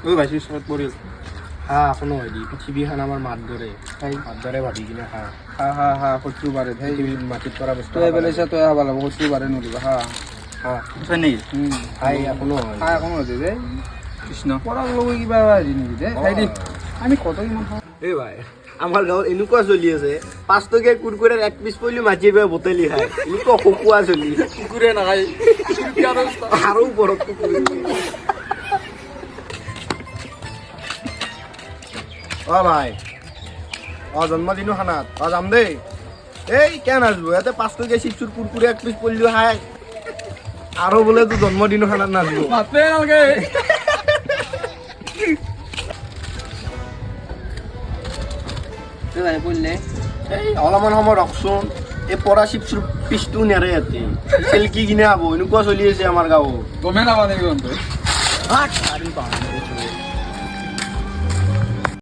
ওই ভাই সব পড়ে হা এখনো হয়নি পৃথিৱীখন আমাৰ মাত দৰে ভাবি কিনে খা হা হা হা কৰতে পাৰে ভাই পৃথিৱীত মাটিত পৰা বস্তু তো এবেলে সে তো ভালো করতে পারে নদীবা হা হা হয় নেকি খাই এখনো হয় হা এখন হচ্ছে যে কৃষ্ণ পড়ার লোক কিবা হেৰি নেকি যে খাই দি আমি কত ইমান খাওঁ এই ভাই আমাৰ গাঁৱত এনেকুৱা চলি আছে 5 টকীয়া কুৰকুৰেৰ এক পিচ পৰিলে মাটিৰ পৰা বুটলি খায় এনেকুৱা শুকুৱা চলি কুকুৰে নাখায় আৰু ওপৰত কুকুৰে অ ভাই অ জন্মদিনো খানাত অ যাম দেই এই কিয় নাযাব ইয়াতে 5 টকীয়া চিপছৰ কুৰকুৰে এক পিচ পৰিলেও খায় আৰু বোলে তোৰ জন্মদিনো খানাত নাযাব মাতে নালাগে ভাই বললে এই অলপমান সময় ৰখচোন এই পৰা চিপছৰ পিচটো নেৰে ইয়াতে চেলকি কিনে খাব এনেকুৱা চলি আছে আমাৰ গাঁৱত গমে নাপাওঁ নেকি আ